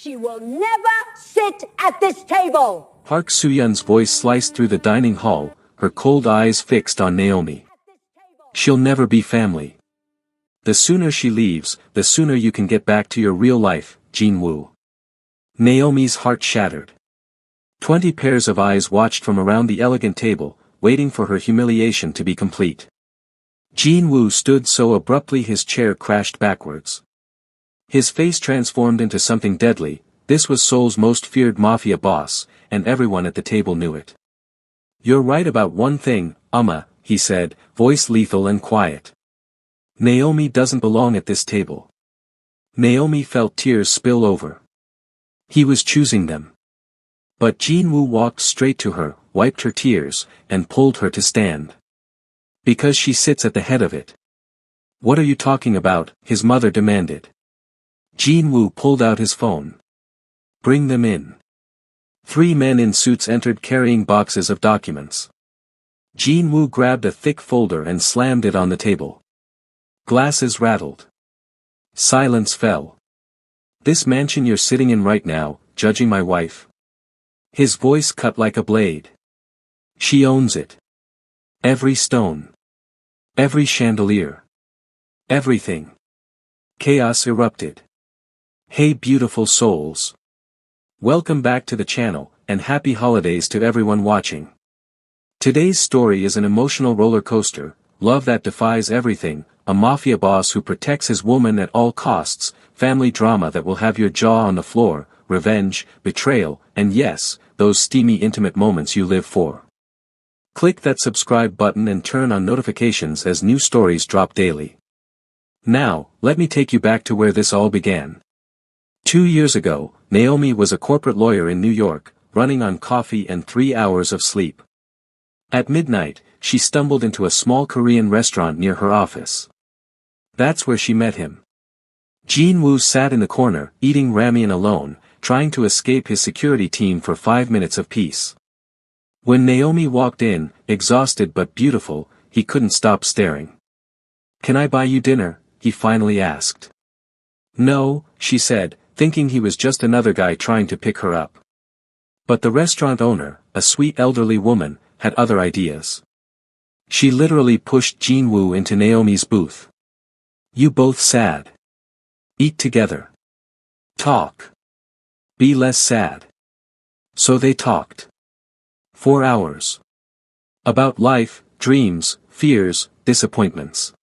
She will never sit at this table. Park Soo-yeon's voice sliced through the dining hall, her cold eyes fixed on Naomi. She'll never be family. The sooner she leaves, the sooner you can get back to your real life, Jin-woo. Naomi's heart shattered. 20 pairs of eyes watched from around the elegant table, waiting for her humiliation to be complete. Jin-woo stood so abruptly his chair crashed backwards. His face transformed into something deadly. This was Seoul's most feared mafia boss, and everyone at the table knew it. "You're right about one thing, he said, voice lethal and quiet. Naomi doesn't belong at this table." Naomi felt tears spill over. He was choosing them. But Jin-woo walked straight to her, wiped her tears, and pulled her to stand. "Because she sits at the head of it." "What are you talking about?" his mother demanded. Jin-woo pulled out his phone. "Bring them in." 3 men in suits entered carrying boxes of documents. Jin-woo grabbed a thick folder and slammed it on the table. Glasses rattled. Silence fell. "This mansion you're sitting in right now, judging my wife?" His voice cut like a blade. "She owns it. Every stone. Every chandelier. Everything." Chaos erupted. Hey beautiful souls. Welcome back to the channel, and happy holidays to everyone watching. Today's story is an emotional roller coaster, love that defies everything, a mafia boss who protects his woman at all costs, family drama that will have your jaw on the floor, revenge, betrayal, and yes, those steamy intimate moments you live for. Click that subscribe button and turn on notifications as new stories drop daily. Now, let me take you back to where this all began. 2 years ago, Naomi was a corporate lawyer in New York, running on coffee and 3 hours of sleep. At midnight, she stumbled into a small Korean restaurant near her office. That's where she met him. Jin-woo sat in the corner, eating ramen alone, trying to escape his security team for 5 minutes of peace. When Naomi walked in, exhausted but beautiful, he couldn't stop staring. "Can I buy you dinner?" he finally asked. "No," she said, thinking he was just another guy trying to pick her up. But the restaurant owner, a sweet elderly woman, had other ideas. She literally pushed Jin-woo into Naomi's booth. "You both sad. Eat together. Talk. Be less sad." So they talked. 4 hours. About life, dreams, fears, disappointments.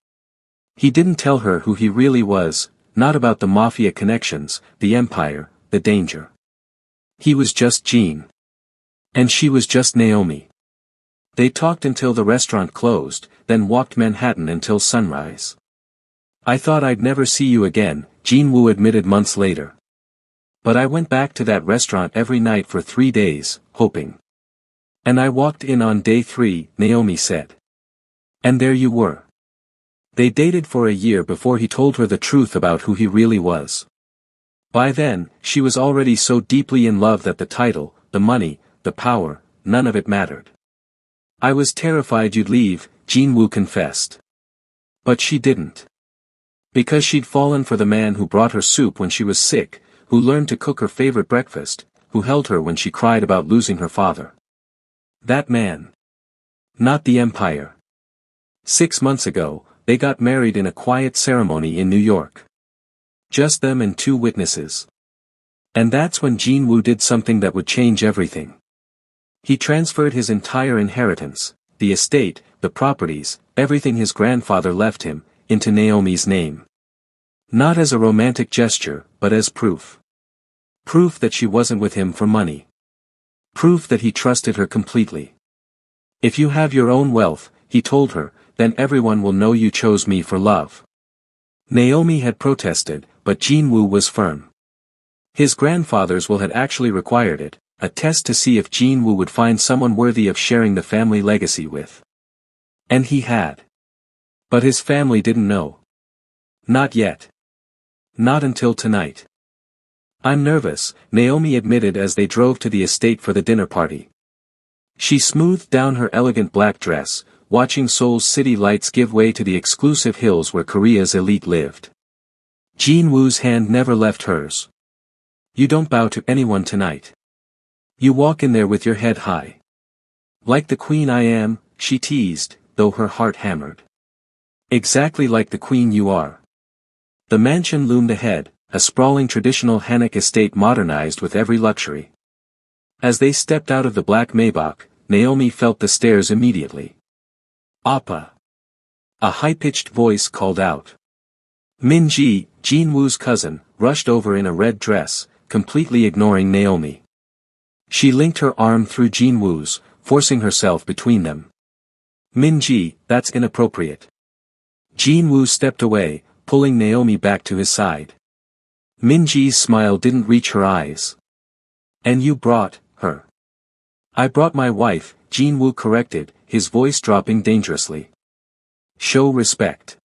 He didn't tell her who he really was, not about the mafia connections, the empire, the danger. He was just Jean. And she was just Naomi. They talked until the restaurant closed, then walked Manhattan until sunrise. "I thought I'd never see you again," Jin-woo admitted months later. "But I went back to that restaurant every night for 3 days, hoping. And I walked in on day 3, Naomi said. And there you were." They dated for a year before he told her the truth about who he really was. By then, she was already so deeply in love that the title, the money, the power, none of it mattered. "I was terrified you'd leave," Jin-woo confessed. But she didn't. Because she'd fallen for the man who brought her soup when she was sick, who learned to cook her favorite breakfast, who held her when she cried about losing her father. That man. Not the empire. 6 months ago, they got married in a quiet ceremony in New York. Just them and 2 witnesses. And that's when Jin-woo did something that would change everything. He transferred his entire inheritance, the estate, the properties, everything his grandfather left him, into Naomi's name. Not as a romantic gesture, but as proof. Proof that she wasn't with him for money. Proof that he trusted her completely. "If you have your own wealth," he told her, "then everyone will know you chose me for love." Naomi had protested, but Jin-woo was firm. His grandfather's will had actually required it, a test to see if Jin-woo would find someone worthy of sharing the family legacy with. And he had. But his family didn't know. Not yet. Not until tonight. "I'm nervous," Naomi admitted as they drove to the estate for the dinner party. She smoothed down her elegant black dress, watching Seoul's city lights give way to the exclusive hills where Korea's elite lived. Jin-woo's hand never left hers. You don't bow to anyone tonight. You walk in there with your head high. Like the queen I am, she teased, though her heart hammered. Exactly like the queen you are. The mansion loomed ahead, a sprawling traditional Hannock estate modernized with every luxury. As they stepped out of the black Maybach, Naomi felt the stares immediately. Appa! A high-pitched voice called out. Min-ji, Jin-woo's cousin, rushed over in a red dress, completely ignoring Naomi. She linked her arm through Jin-woo's, forcing herself between them. Min-ji, that's inappropriate. Jin-woo stepped away, pulling Naomi back to his side. Min-ji's smile didn't reach her eyes. And you brought her. I brought my wife, Jin-woo corrected, his voice dropping dangerously. Show respect.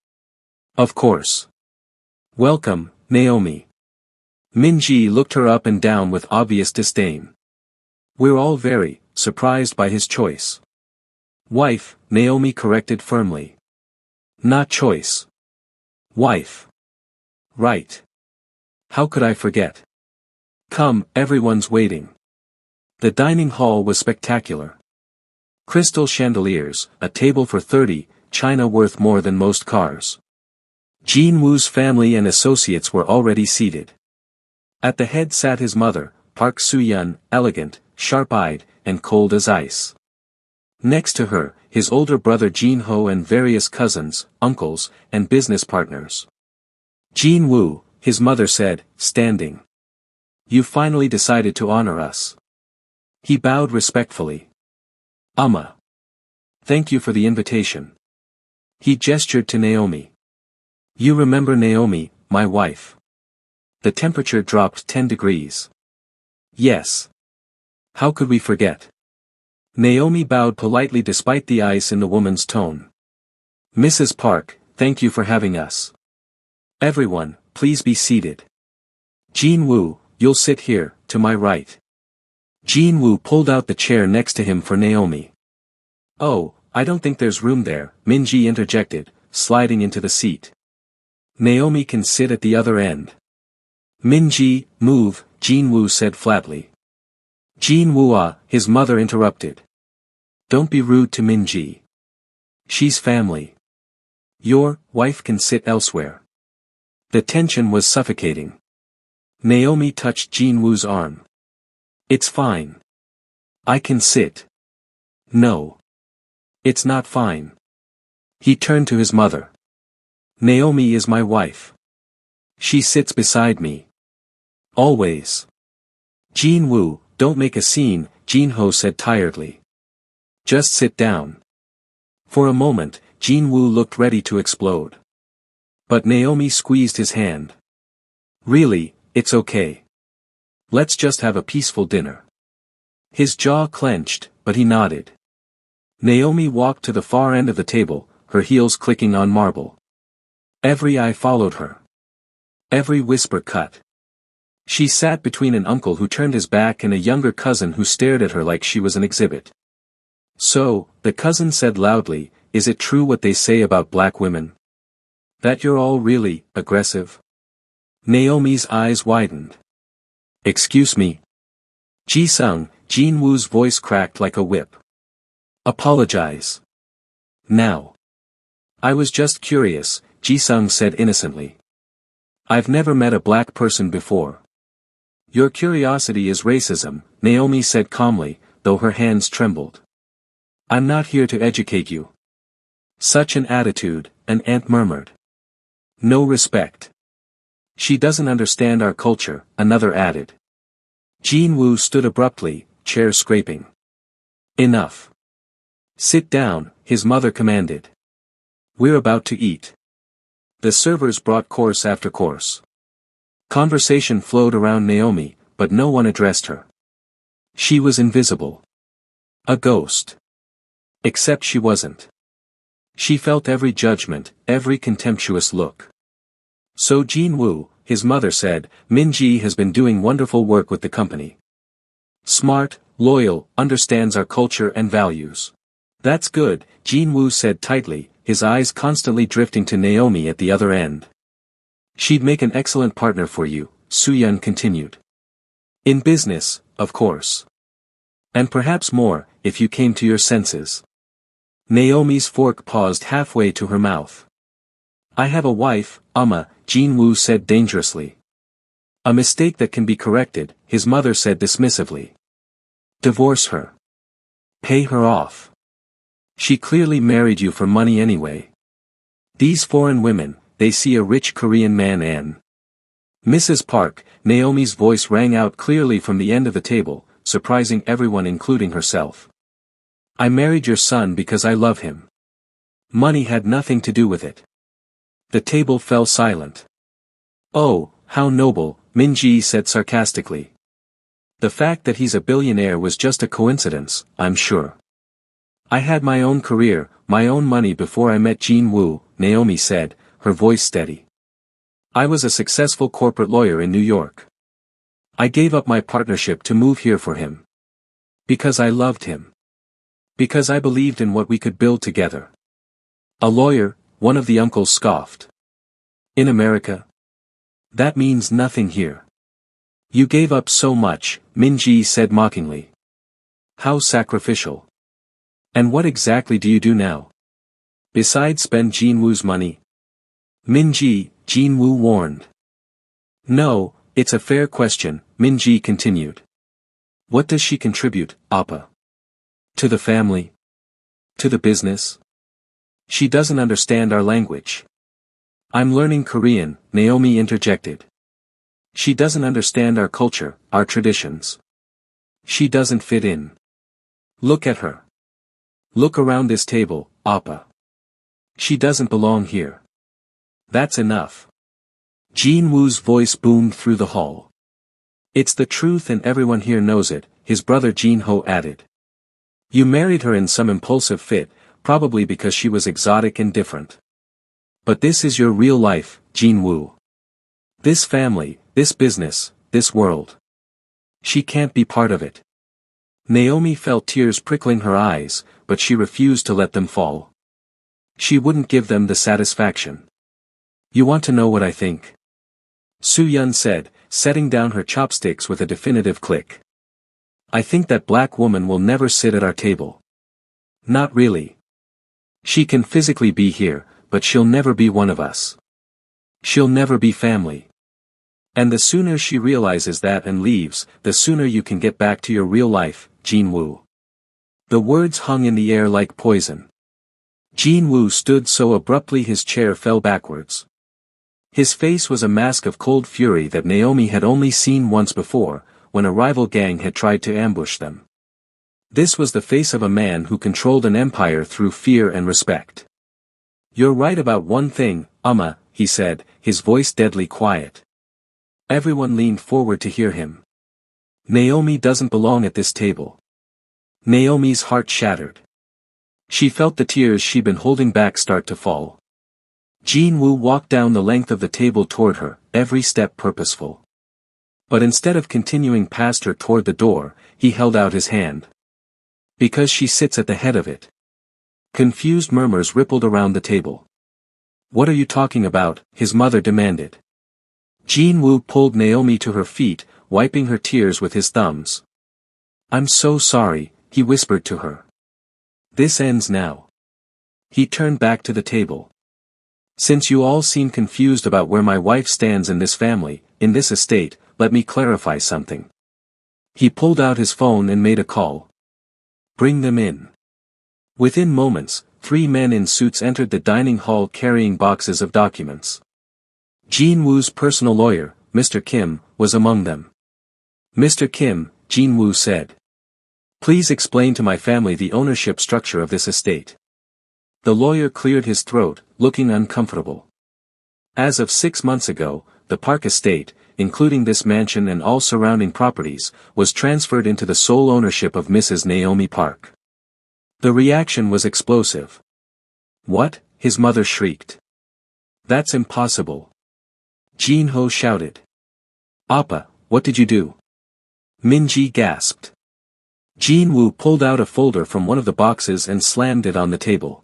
Of course. Welcome, Naomi. Min-ji looked her up and down with obvious disdain. We're all very surprised by his choice. Wife, Naomi corrected firmly. Not choice. Wife. Right. How could I forget? Come, everyone's waiting. The dining hall was spectacular. Crystal chandeliers, a table for 30, china worth more than most cars. Jin-woo's family and associates were already seated. At the head sat his mother, Park Soo-yeon, elegant, sharp-eyed, and cold as ice. Next to her, his older brother Jin-ho and various cousins, uncles, and business partners. Jin-woo, his mother said, standing. You finally decided to honor us. He bowed respectfully. Amma. Thank you for the invitation. He gestured to Naomi. You remember Naomi, my wife. The temperature dropped 10 degrees. Yes. How could we forget? Naomi bowed politely despite the ice in the woman's tone. Mrs. Park, thank you for having us. Everyone, please be seated. Jin-woo, you'll sit here, to my right. Jin-woo pulled out the chair next to him for Naomi. Oh, I don't think there's room there, Min-ji interjected, sliding into the seat. Naomi can sit at the other end. Min-ji, move, Jin-woo said flatly. Jin-woo, his mother interrupted. Don't be rude to Min-ji. She's family. Your wife can sit elsewhere. The tension was suffocating. Naomi touched Jin-woo's arm. It's fine. I can sit. No. It's not fine. He turned to his mother. Naomi is my wife. She sits beside me. Always. Jin-woo, don't make a scene, Jin-ho said tiredly. Just sit down. For a moment, Jin-woo looked ready to explode. But Naomi squeezed his hand. Really, it's okay. Let's just have a peaceful dinner. His jaw clenched, but he nodded. Naomi walked to the far end of the table, her heels clicking on marble. Every eye followed her. Every whisper cut. She sat between an uncle who turned his back and a younger cousin who stared at her like she was an exhibit. So, the cousin said loudly, is it true what they say about black women? That you're all really aggressive? Naomi's eyes widened. Excuse me. Ji-sung, Jin-woo's voice cracked like a whip. Apologize. Now. I was just curious, Ji-sung said innocently. I've never met a black person before. Your curiosity is racism, Naomi said calmly, though her hands trembled. I'm not here to educate you. Such an attitude, an aunt murmured. No respect. She doesn't understand our culture, another added. Jin-woo stood abruptly, chair scraping. Enough. Sit down, his mother commanded. We're about to eat. The servers brought course after course. Conversation flowed around Naomi, but no one addressed her. She was invisible. A ghost. Except she wasn't. She felt every judgment, every contemptuous look. So Jin-woo, his mother said, Min-ji has been doing wonderful work with the company. Smart, loyal, understands our culture and values. That's good, Jin-woo said tightly, his eyes constantly drifting to Naomi at the other end. She'd make an excellent partner for you, Soo-yeon continued. In business, of course. And perhaps more, if you came to your senses. Naomi's fork paused halfway to her mouth. I have a wife, Jin-woo said dangerously. A mistake that can be corrected, his mother said dismissively. Divorce her. Pay her off. She clearly married you for money anyway. These foreign women, they see a rich Korean man and... Mrs. Park, Naomi's voice rang out clearly from the end of the table, surprising everyone including herself. I married your son because I love him. Money had nothing to do with it. The table fell silent. Oh, how noble, Min-ji said sarcastically. The fact that he's a billionaire was just a coincidence, I'm sure. I had my own career, my own money before I met Jin-woo, Naomi said, her voice steady. I was a successful corporate lawyer in New York. I gave up my partnership to move here for him. Because I loved him. Because I believed in what we could build together. A lawyer, one of the uncles scoffed. In America? That means nothing here. You gave up so much, Min-ji said mockingly. How sacrificial. And what exactly do you do now? Besides spend Jin-woo's money? Min-ji, Jin-woo warned. No, it's a fair question, Min-ji continued. What does she contribute, Appa? To the family? To the business? She doesn't understand our language. I'm learning Korean, Naomi interjected. She doesn't understand our culture, our traditions. She doesn't fit in. Look at her. Look around this table, Appa. She doesn't belong here. That's enough. Jin-woo's voice boomed through the hall. It's the truth and everyone here knows it, his brother Jin-ho added. You married her in some impulsive fit, probably because she was exotic and different. But this is your real life, Jin-woo. This family, this business, this world. She can't be part of it. Naomi felt tears prickling her eyes, but she refused to let them fall. She wouldn't give them the satisfaction. You want to know what I think? Soo-yeon said, setting down her chopsticks with a definitive click. I think that black woman will never sit at our table. Not really. She can physically be here, but she'll never be one of us. She'll never be family. And the sooner she realizes that and leaves, the sooner you can get back to your real life, Jin-woo. The words hung in the air like poison. Jin-woo stood so abruptly his chair fell backwards. His face was a mask of cold fury that Naomi had only seen once before, when a rival gang had tried to ambush them. This was the face of a man who controlled an empire through fear and respect. You're right about one thing, he said, his voice deadly quiet. Everyone leaned forward to hear him. Naomi doesn't belong at this table. Naomi's heart shattered. She felt the tears she'd been holding back start to fall. Jin-woo walked down the length of the table toward her, every step purposeful. But instead of continuing past her toward the door, he held out his hand. Because she sits at the head of it. Confused murmurs rippled around the table. What are you talking about? His mother demanded. Jin-woo pulled Naomi to her feet, wiping her tears with his thumbs. I'm so sorry, he whispered to her. This ends now. He turned back to the table. Since you all seem confused about where my wife stands in this family, in this estate, let me clarify something. He pulled out his phone and made a call. Bring them in. Within moments, 3 men in suits entered the dining hall carrying boxes of documents. Jin-woo's personal lawyer, Mr. Kim, was among them. Mr. Kim, Jin-woo said. Please explain to my family the ownership structure of this estate. The lawyer cleared his throat, looking uncomfortable. As of 6 months ago, the Park estate, including this mansion and all surrounding properties, was transferred into the sole ownership of Mrs. Naomi Park. The reaction was explosive. What? His mother shrieked. That's impossible. Jin-ho shouted. Appa, what did you do? Min-ji gasped. Jin-woo pulled out a folder from one of the boxes and slammed it on the table.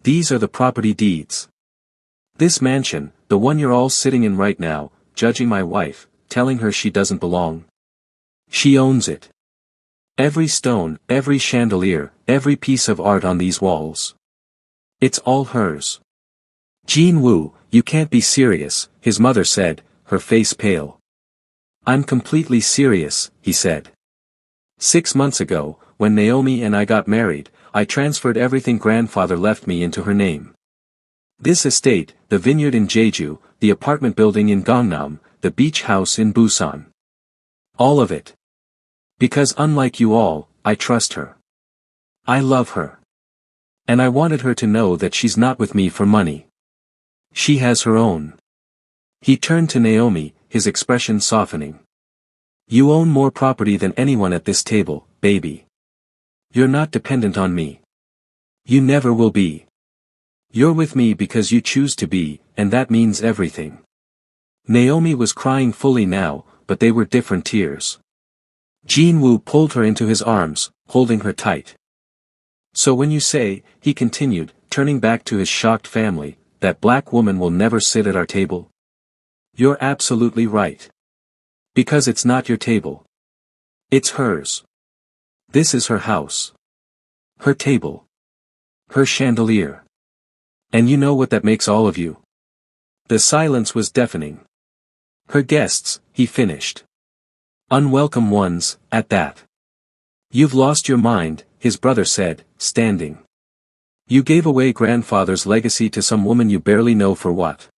These are the property deeds. This mansion, the one you're all sitting in right now, judging my wife, telling her she doesn't belong. She owns it. Every stone, every chandelier, every piece of art on these walls. It's all hers. Jin-woo, you can't be serious, his mother said, her face pale. I'm completely serious, he said. 6 months ago, when Naomi and I got married, I transferred everything grandfather left me into her name. This estate, the vineyard in Jeju, the apartment building in Gangnam, the beach house in Busan. All of it. Because unlike you all, I trust her. I love her. And I wanted her to know that she's not with me for money. She has her own. He turned to Naomi, his expression softening. You own more property than anyone at this table, baby. You're not dependent on me. You never will be. You're with me because you choose to be, and that means everything. Naomi was crying fully now, but they were different tears. Jin-woo pulled her into his arms, holding her tight. So when you say, he continued, turning back to his shocked family, that black woman will never sit at our table? You're absolutely right. Because it's not your table. It's hers. This is her house. Her table. Her chandelier. And you know what that makes all of you? The silence was deafening. Her guests, he finished. Unwelcome ones, at that. You've lost your mind, his brother said, standing. You gave away grandfather's legacy to some woman you barely know for what?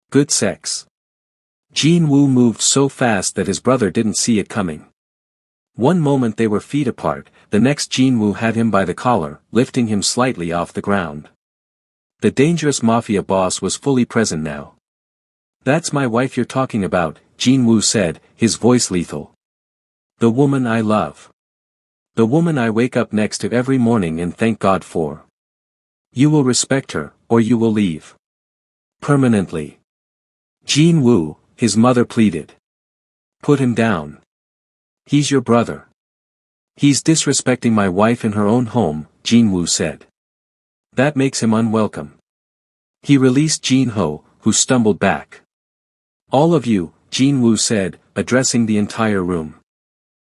Good sex. Jin-woo moved so fast that his brother didn't see it coming. One moment they were feet apart, the next Jin-woo had him by the collar, lifting him slightly off the ground. The dangerous Mafia boss was fully present now. That's my wife you're talking about, Jin-woo said, his voice lethal. The woman I love. The woman I wake up next to every morning and thank God for. You will respect her, or you will leave. Permanently. Jin-woo, his mother pleaded. Put him down. He's your brother. He's disrespecting my wife in her own home, Jin-woo said. That makes him unwelcome. He released Jin-ho, who stumbled back. All of you, Jin-woo said, addressing the entire room.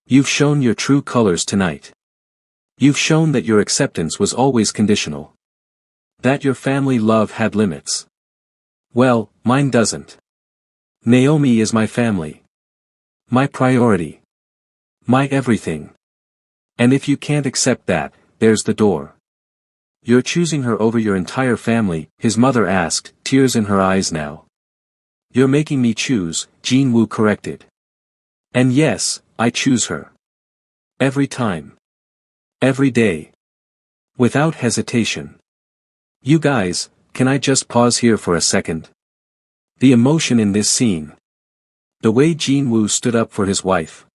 You've shown your true colors tonight. You've shown that your acceptance was always conditional. That your family love had limits. Well, mine doesn't. Naomi is my family. My priority. My everything. And if you can't accept that, there's the door. You're choosing her over your entire family, his mother asked, tears in her eyes now. You're making me choose, Jin-woo corrected. And yes, I choose her. Every time. Every day. Without hesitation. You guys, can I just pause here for a second? The emotion in this scene. The way Jin-woo stood up for his wife.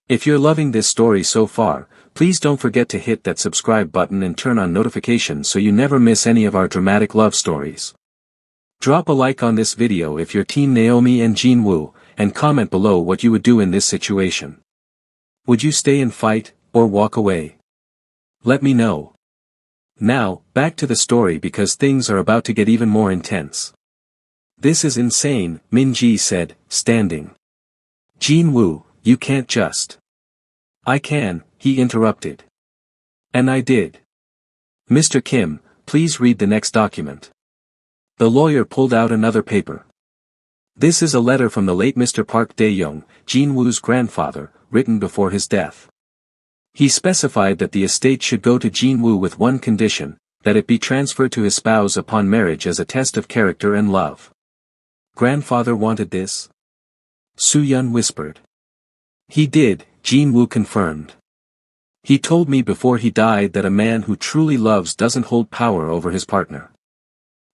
If you're loving this story so far, please don't forget to hit that subscribe button and turn on notifications so you never miss any of our dramatic love stories. Drop a like on this video if you're Team Naomi and Jin-woo, and comment below what you would do in this situation. Would you stay and fight, or walk away? Let me know. Now, back to the story because things are about to get even more intense. This is insane, Min-ji said, standing. Jin-woo, you can't just. I can, he interrupted. And I did. Mr. Kim, please read the next document. The lawyer pulled out another paper. This is a letter from the late Mr. Park Dae-young, Jin-woo's grandfather, written before his death. He specified that the estate should go to Jin-woo with one condition, that it be transferred to his spouse upon marriage as a test of character and love. Grandfather wanted this? Soo-yeon whispered. He did, Jin-woo confirmed. He told me before he died that a man who truly loves doesn't hold power over his partner.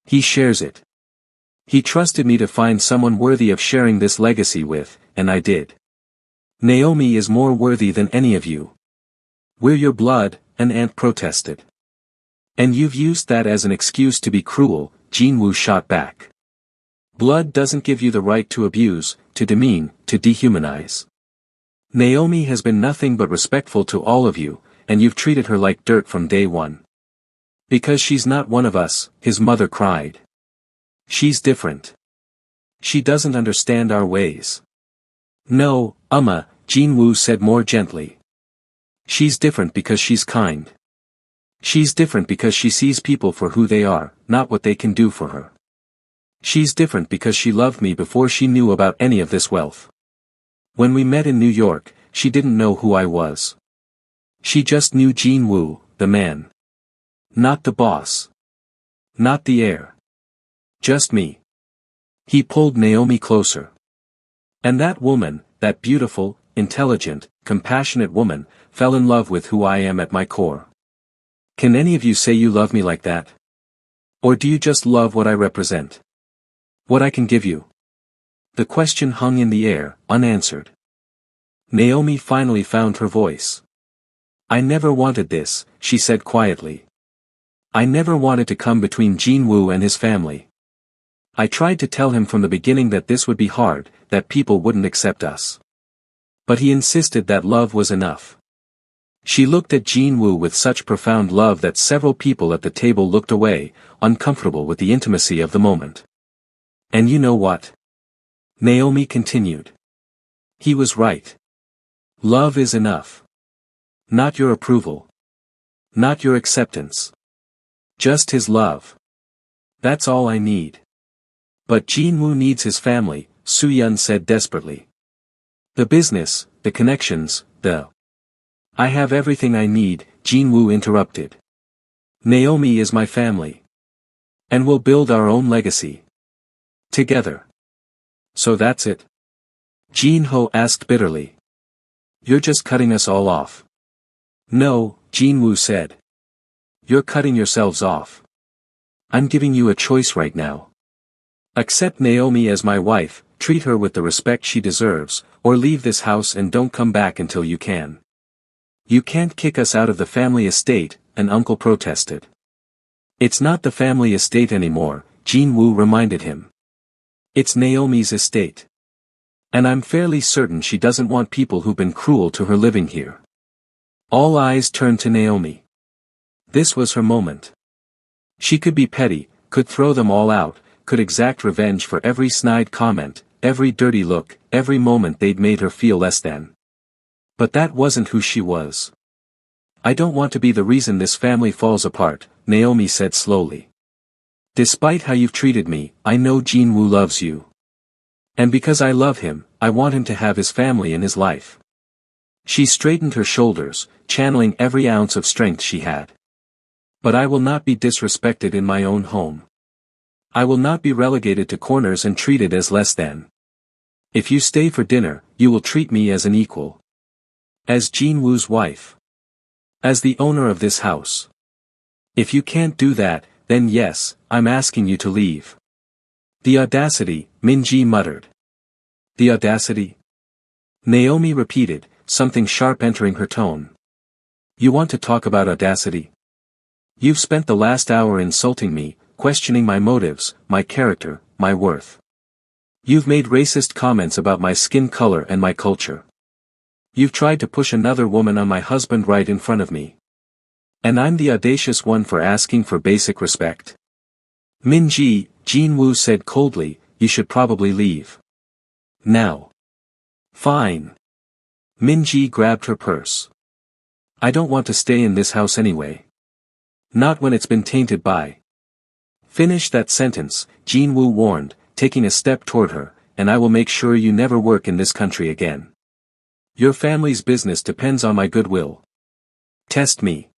He shares it. He trusted me to find someone worthy of sharing this legacy with, and I did. Naomi is more worthy than any of you. We're your blood, an aunt protested. And you've used that as an excuse to be cruel, Jin-woo shot back. Blood doesn't give you the right to abuse, to demean, to dehumanize. Naomi has been nothing but respectful to all of you, and you've treated her like dirt from day one. Because she's not one of us, his mother cried. She's different. She doesn't understand our ways. No, Jinwoo said more gently. She's different because she's kind. She's different because she sees people for who they are, not what they can do for her. She's different because she loved me before she knew about any of this wealth. When we met in New York, she didn't know who I was. She just knew Jinwoo, the man. Not the boss. Not the heir. Just me. He pulled Naomi closer. And that woman, that beautiful, intelligent, compassionate woman, fell in love with who I am at my core. Can any of you say you love me like that? Or do you just love what I represent? What I can give you? The question hung in the air, unanswered. Naomi finally found her voice. I never wanted this, she said quietly. I never wanted to come between Jinwoo and his family. I tried to tell him from the beginning that this would be hard, that people wouldn't accept us. But he insisted that love was enough. She looked at Jinwoo with such profound love that several people at the table looked away, uncomfortable with the intimacy of the moment. And you know what? Naomi continued. He was right. Love is enough. Not your approval. Not your acceptance. Just his love. That's all I need. But Jinwoo needs his family, Soo-yeon said desperately. The business, the connections, I have everything I need, Jinwoo interrupted. Naomi is my family. And we'll build our own legacy. Together. So that's it? Jinho asked bitterly. You're just cutting us all off. No, Jinwoo said. You're cutting yourselves off. I'm giving you a choice right now. Accept Naomi as my wife, treat her with the respect she deserves, or leave this house and don't come back until you can. You can't kick us out of the family estate, an uncle protested. It's not the family estate anymore, Jinwoo reminded him. It's Naomi's estate. And I'm fairly certain she doesn't want people who've been cruel to her living here. All eyes turned to Naomi. This was her moment. She could be petty, could throw them all out, could exact revenge for every snide comment, every dirty look, every moment they'd made her feel less than. But that wasn't who she was. I don't want to be the reason this family falls apart, Naomi said slowly. Despite how you've treated me, I know Jinwoo loves you. And because I love him, I want him to have his family in his life. She straightened her shoulders, channeling every ounce of strength she had. But I will not be disrespected in my own home. I will not be relegated to corners and treated as less than. If you stay for dinner, you will treat me as an equal. As Jinwoo's wife. As the owner of this house. If you can't do that, then yes, I'm asking you to leave. The audacity, Minji muttered. The audacity? Naomi repeated, something sharp entering her tone. You want to talk about audacity? You've spent the last hour insulting me, questioning my motives, my character, my worth. You've made racist comments about my skin color and my culture. You've tried to push another woman on my husband right in front of me. And I'm the audacious one for asking for basic respect. Minji, Jinwoo said coldly, you should probably leave. Now. Fine. Minji grabbed her purse. I don't want to stay in this house anyway. Not when it's been tainted by. Finish that sentence, Jinwoo warned, taking a step toward her, and I will make sure you never work in this country again. Your family's business depends on my goodwill. Test me.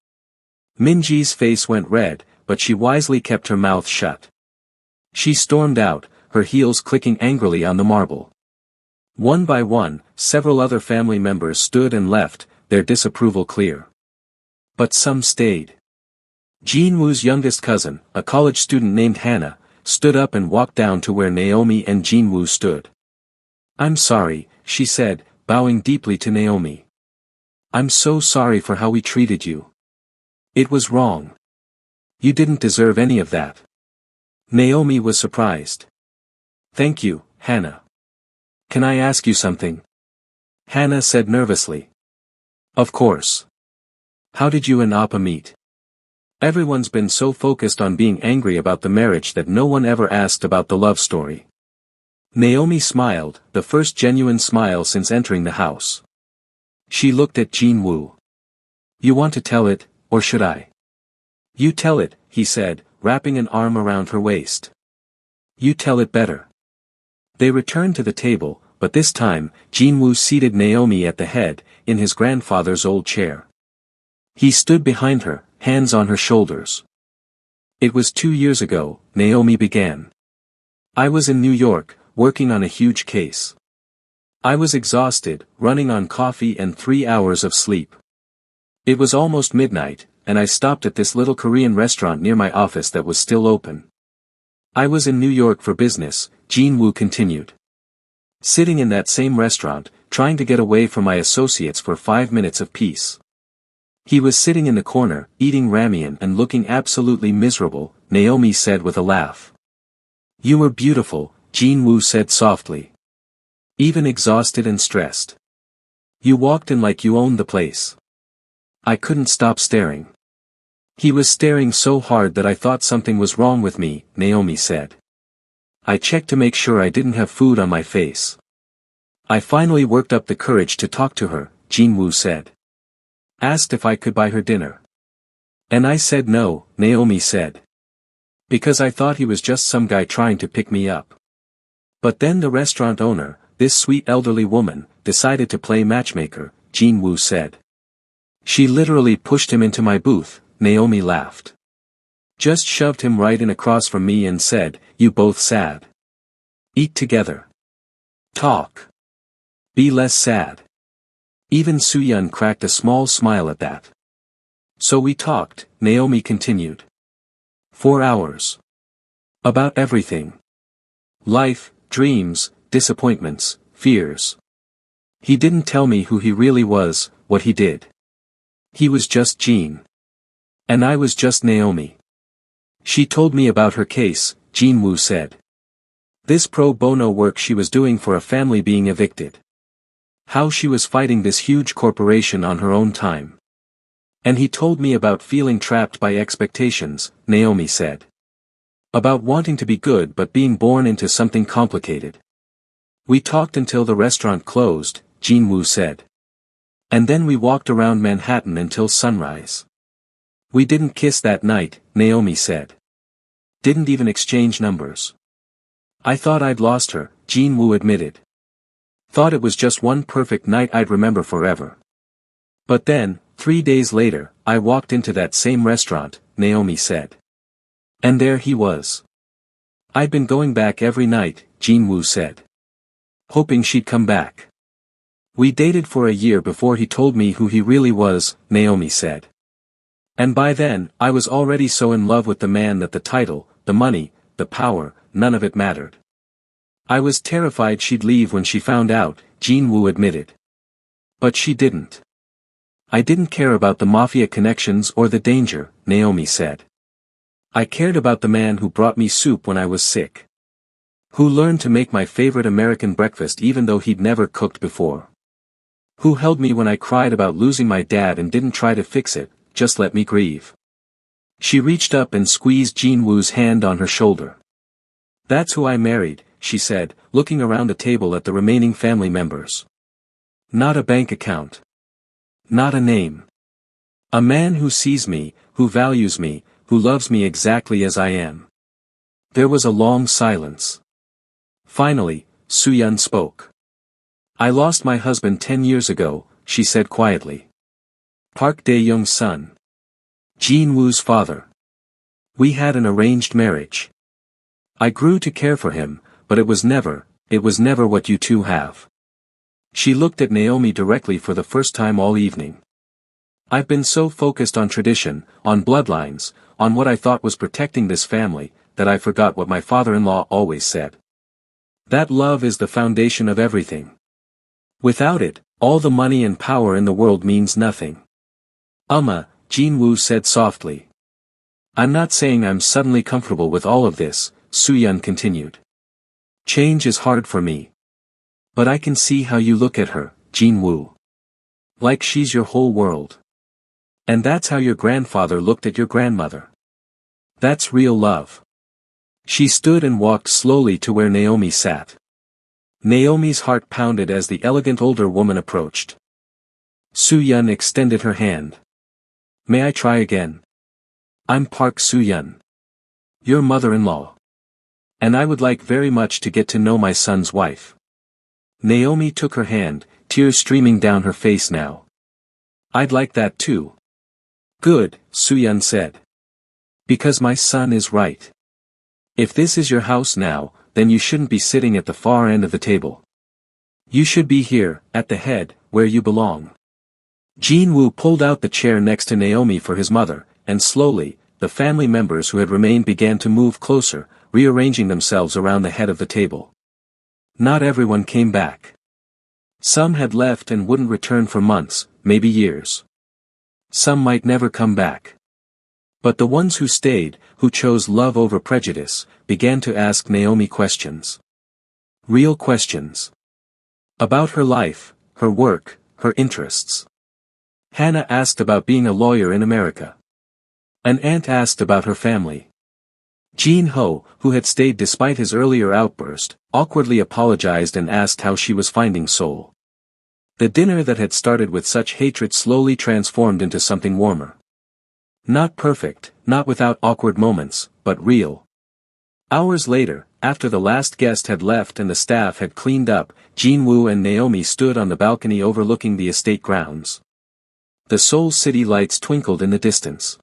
Minji's face went red, but she wisely kept her mouth shut. She stormed out, her heels clicking angrily on the marble. One by one, several other family members stood and left, their disapproval clear. But some stayed. Jinwoo's youngest cousin, a college student named Hannah, stood up and walked down to where Naomi and Jinwoo stood. I'm sorry, she said, bowing deeply to Naomi. I'm so sorry for how we treated you. It was wrong. You didn't deserve any of that. Naomi was surprised. Thank you, Hannah. Can I ask you something? Hannah said nervously. Of course. How did you and Appa meet? Everyone's been so focused on being angry about the marriage that no one ever asked about the love story. Naomi smiled, the first genuine smile since entering the house. She looked at Jin-woo. You want to tell it, or should I? You tell it, he said, wrapping an arm around her waist. You tell it better. They returned to the table, but this time, Jin-woo seated Naomi at the head, in his grandfather's old chair. He stood behind her, hands on her shoulders. It was 2 years ago, Naomi began. I was in New York, working on a huge case. I was exhausted, running on coffee and 3 hours of sleep. It was almost midnight, and I stopped at this little Korean restaurant near my office that was still open. I was in New York for business, Jin-woo continued. Sitting in that same restaurant, trying to get away from my associates for 5 minutes of peace. He was sitting in the corner, eating ramen and looking absolutely miserable, Naomi said with a laugh. You were beautiful, Jin-woo said softly. Even exhausted and stressed. You walked in like you owned the place. I couldn't stop staring. He was staring so hard that I thought something was wrong with me, Naomi said. I checked to make sure I didn't have food on my face. I finally worked up the courage to talk to her, Jin-woo said. Asked if I could buy her dinner. And I said no, Naomi said. Because I thought he was just some guy trying to pick me up. But then the restaurant owner, this sweet elderly woman, decided to play matchmaker, Jin-woo said. She literally pushed him into my booth, Naomi laughed. Just shoved him right in across from me and said, you both sad. Eat together. Talk. Be less sad. Even Soo-yeon cracked a small smile at that. So we talked, Naomi continued. 4 hours. About everything. Life, dreams, disappointments, fears. He didn't tell me who he really was, what he did. He was just Jean. And I was just Naomi. She told me about her case, Jin-woo said. This pro bono work she was doing for a family being evicted. How she was fighting this huge corporation on her own time. And he told me about feeling trapped by expectations, Naomi said. About wanting to be good but being born into something complicated. We talked until the restaurant closed, Jin-woo said. And then we walked around Manhattan until sunrise. We didn't kiss that night, Naomi said. Didn't even exchange numbers. I thought I'd lost her, Jin-woo admitted. Thought it was just one perfect night I'd remember forever. But then, 3 days later, I walked into that same restaurant, Naomi said. And there he was. I'd been going back every night, Jin-woo said. Hoping she'd come back. We dated for a year before he told me who he really was, Naomi said. And by then, I was already so in love with the man that the title, the money, the power, none of it mattered. I was terrified she'd leave when she found out, Jin-woo admitted. But she didn't. I didn't care about the Mafia connections or the danger, Naomi said. I cared about the man who brought me soup when I was sick. Who learned to make my favorite American breakfast even though he'd never cooked before. Who held me when I cried about losing my dad and didn't try to fix it, just let me grieve. She reached up and squeezed Jin-woo's hand on her shoulder. That's who I married, she said, looking around the table at the remaining family members. Not a bank account. Not a name. A man who sees me, who values me, who loves me exactly as I am. There was a long silence. Finally, Soo-yeon spoke. I lost my husband 10 years ago, she said quietly. Park Dae-young's son. Jin-woo's father. We had an arranged marriage. I grew to care for him, but it was never what you two have. She looked at Naomi directly for the first time all evening. I've been so focused on tradition, on bloodlines, on what I thought was protecting this family, that I forgot what my father-in-law always said. That love is the foundation of everything. Without it, all the money and power in the world means nothing. Jin-woo said softly. I'm not saying I'm suddenly comfortable with all of this, Soo-yeon continued. Change is hard for me. But I can see how you look at her, Jin-woo. Like she's your whole world. And that's how your grandfather looked at your grandmother. That's real love. She stood and walked slowly to where Naomi sat. Naomi's heart pounded as the elegant older woman approached. Soo-yeon extended her hand. May I try again? I'm Park Soo-yeon. Your mother-in-law. And I would like very much to get to know my son's wife. Naomi took her hand, tears streaming down her face now. I'd like that too. Good, Soo-yeon said. Because my son is right. If this is your house now, then you shouldn't be sitting at the far end of the table. You should be here, at the head, where you belong. Jin-woo pulled out the chair next to Naomi for his mother, and slowly, the family members who had remained began to move closer, rearranging themselves around the head of the table. Not everyone came back. Some had left and wouldn't return for months, maybe years. Some might never come back. But the ones who stayed, who chose love over prejudice, began to ask Naomi questions. Real questions. About her life, her work, her interests. Hannah asked about being a lawyer in America. An aunt asked about her family. Jin-ho, who had stayed despite his earlier outburst, awkwardly apologized and asked how she was finding Seoul. The dinner that had started with such hatred slowly transformed into something warmer. Not perfect, not without awkward moments, but real. Hours later, after the last guest had left and the staff had cleaned up, Jin-woo and Naomi stood on the balcony overlooking the estate grounds. The Seoul city lights twinkled in the distance.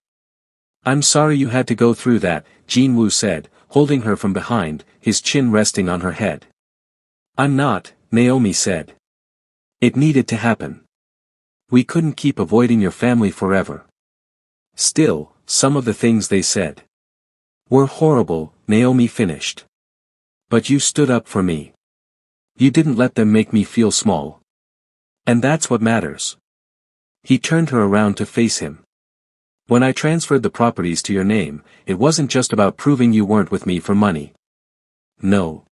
I'm sorry you had to go through that, Jin-woo said, holding her from behind, his chin resting on her head. I'm not, Naomi said. It needed to happen. We couldn't keep avoiding your family forever. Still, some of the things they said were horrible, Naomi finished. But you stood up for me. You didn't let them make me feel small. And that's what matters. He turned her around to face him. When I transferred the properties to your name, it wasn't just about proving you weren't with me for money. No.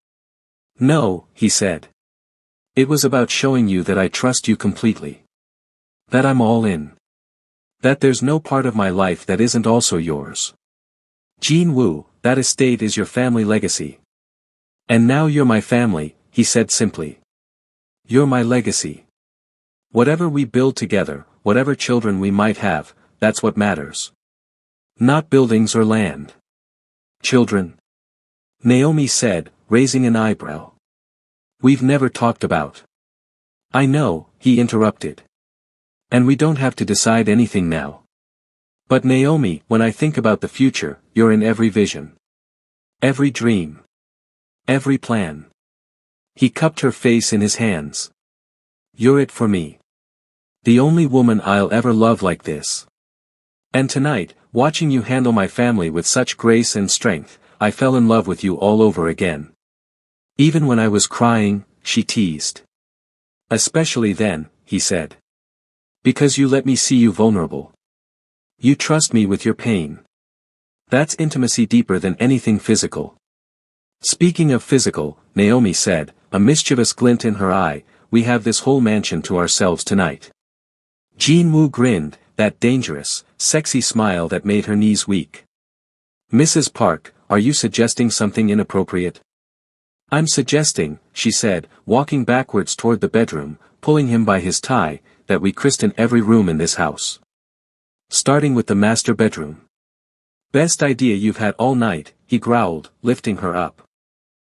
No, he said. It was about showing you that I trust you completely. That I'm all in. That there's no part of my life that isn't also yours. Jin-woo, that estate is your family legacy. And now you're my family, he said simply. You're my legacy. Whatever we build together, whatever children we might have, that's what matters. Not buildings or land. Children. Naomi said, raising an eyebrow. We've never talked about. I know, he interrupted. And we don't have to decide anything now. But Naomi, when I think about the future, you're in every vision. Every dream. Every plan. He cupped her face in his hands. You're it for me. The only woman I'll ever love like this. And tonight, watching you handle my family with such grace and strength, I fell in love with you all over again. Even when I was crying, she teased. Especially then, he said. Because you let me see you vulnerable. You trust me with your pain. That's intimacy deeper than anything physical. Speaking of physical, Naomi said, a mischievous glint in her eye, we have this whole mansion to ourselves tonight. Jin-woo grinned, that dangerous, sexy smile that made her knees weak. Mrs. Park, are you suggesting something inappropriate? I'm suggesting, she said, walking backwards toward the bedroom, pulling him by his tie, that we christen every room in this house. Starting with the master bedroom. Best idea you've had all night, he growled, lifting her up.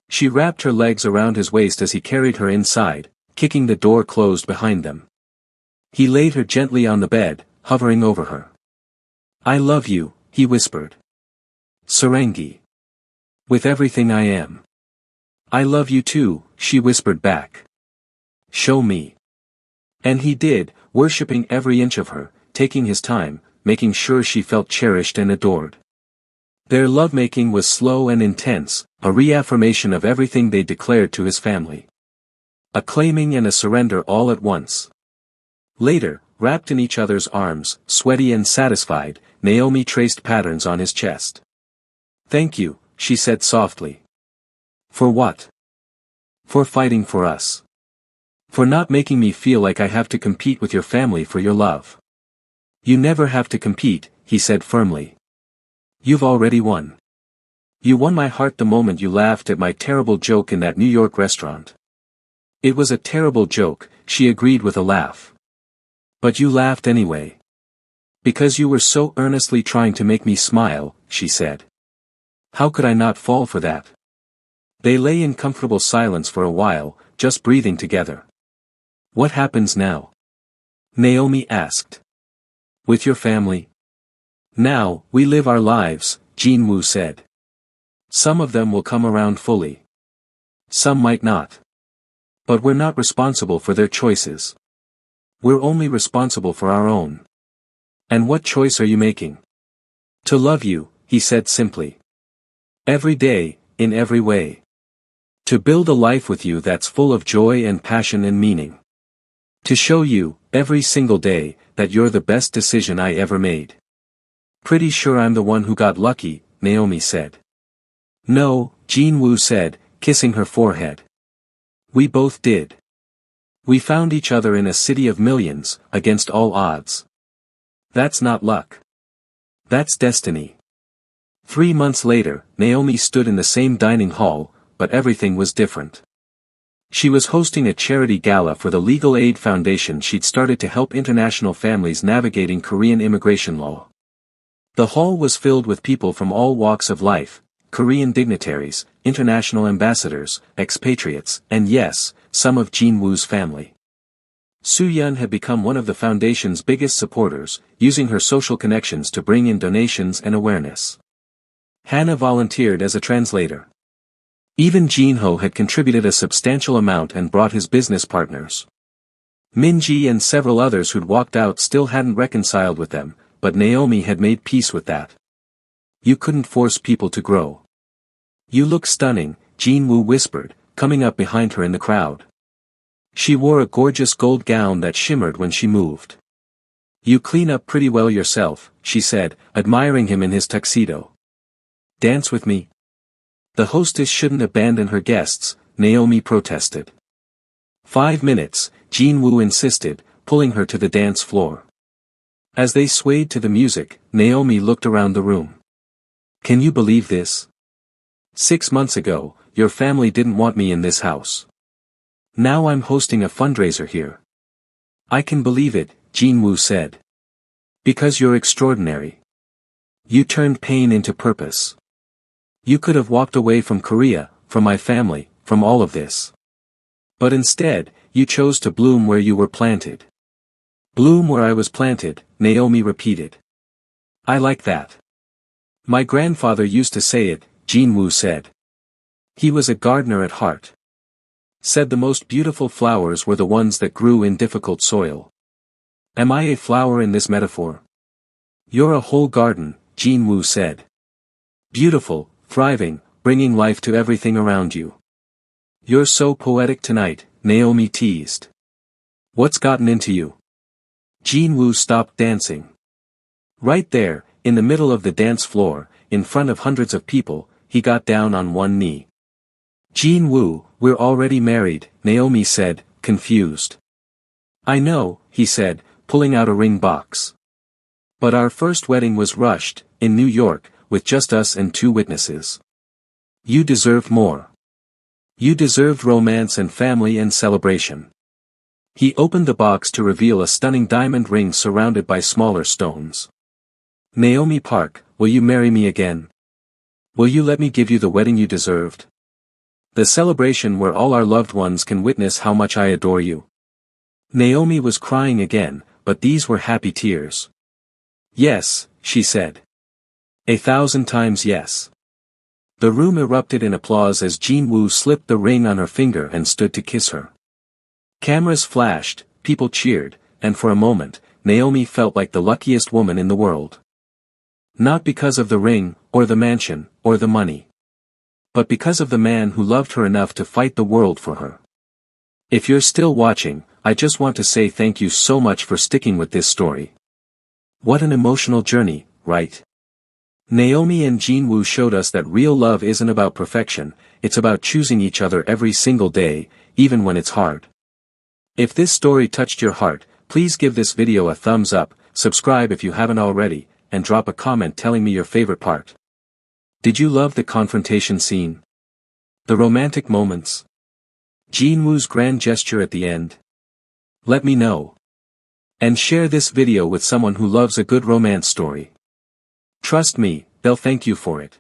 She wrapped her legs around his waist as he carried her inside, kicking the door closed behind them. He laid her gently on the bed, hovering over her. I love you, he whispered. Sarangi. With everything I am. I love you too, she whispered back. Show me. And he did, worshipping every inch of her, taking his time, making sure she felt cherished and adored. Their lovemaking was slow and intense, a reaffirmation of everything they declared to his family. A claiming and a surrender all at once. Later, wrapped in each other's arms, sweaty and satisfied, Naomi traced patterns on his chest. Thank you, she said softly. For what? For fighting for us. For not making me feel like I have to compete with your family for your love. You never have to compete, he said firmly. You've already won. You won my heart the moment you laughed at my terrible joke in that New York restaurant. It was a terrible joke, she agreed with a laugh. But you laughed anyway. Because you were so earnestly trying to make me smile, she said. How could I not fall for that? They lay in comfortable silence for a while, just breathing together. What happens now? Naomi asked. With your family? Now, we live our lives, Jin-woo said. Some of them will come around fully. Some might not. But we're not responsible for their choices. We're only responsible for our own. And what choice are you making? To love you, he said simply. Every day, in every way. To build a life with you that's full of joy and passion and meaning. To show you, every single day, that you're the best decision I ever made. Pretty sure I'm the one who got lucky, Naomi said. No, Jin-woo said, kissing her forehead. We both did. We found each other in a city of millions, against all odds. That's not luck. That's destiny. 3 months later, Naomi stood in the same dining hall, but everything was different. She was hosting a charity gala for the legal aid foundation she'd started to help international families navigating Korean immigration law. The hall was filled with people from all walks of life, Korean dignitaries, international ambassadors, expatriates, and yes, some of Jin-woo's family. Soo-yeon had become one of the foundation's biggest supporters, using her social connections to bring in donations and awareness. Hannah volunteered as a translator. Even Jin-ho had contributed a substantial amount and brought his business partners. Min-ji and several others who'd walked out still hadn't reconciled with them, but Naomi had made peace with that. You couldn't force people to grow. You look stunning, Jin-woo whispered, coming up behind her in the crowd. She wore a gorgeous gold gown that shimmered when she moved. You clean up pretty well yourself, she said, admiring him in his tuxedo. Dance with me? The hostess shouldn't abandon her guests, Naomi protested. 5 minutes, Jin-woo insisted, pulling her to the dance floor. As they swayed to the music, Naomi looked around the room. Can you believe this? 6 months ago, your family didn't want me in this house. Now I'm hosting a fundraiser here. I can believe it, Jin-woo said. Because you're extraordinary. You turned pain into purpose. You could have walked away from Korea, from my family, from all of this. But instead, you chose to bloom where you were planted. Bloom where I was planted, Naomi repeated. I like that. My grandfather used to say it, Jin-woo said. He was a gardener at heart. Said the most beautiful flowers were the ones that grew in difficult soil. Am I a flower in this metaphor? You're a whole garden, Jin-woo said. Beautiful, thriving, bringing life to everything around you. You're so poetic tonight, Naomi teased. What's gotten into you? Jin-woo stopped dancing. Right there, in the middle of the dance floor, in front of hundreds of people, he got down on one knee. Jin-woo, we're already married, Naomi said, confused. I know, he said, pulling out a ring box. But our first wedding was rushed, in New York, with just us and 2 witnesses. You deserved more. You deserved romance and family and celebration. He opened the box to reveal a stunning diamond ring surrounded by smaller stones. Naomi Park, will you marry me again? Will you let me give you the wedding you deserved? The celebration where all our loved ones can witness how much I adore you. Naomi was crying again, but these were happy tears. Yes, she said. 1,000 times yes. The room erupted in applause as Jin-woo slipped the ring on her finger and stood to kiss her. Cameras flashed, people cheered, and for a moment, Naomi felt like the luckiest woman in the world. Not because of the ring, or the mansion, or the money. But because of the man who loved her enough to fight the world for her. If you're still watching, I just want to say thank you so much for sticking with this story. What an emotional journey, right? Naomi and Jin-woo showed us that real love isn't about perfection, it's about choosing each other every single day, even when it's hard. If this story touched your heart, please give this video a thumbs up, subscribe if you haven't already, and drop a comment telling me your favorite part. Did you love the confrontation scene? The romantic moments? Jin-woo's grand gesture at the end? Let me know. And share this video with someone who loves a good romance story. Trust me, they'll thank you for it.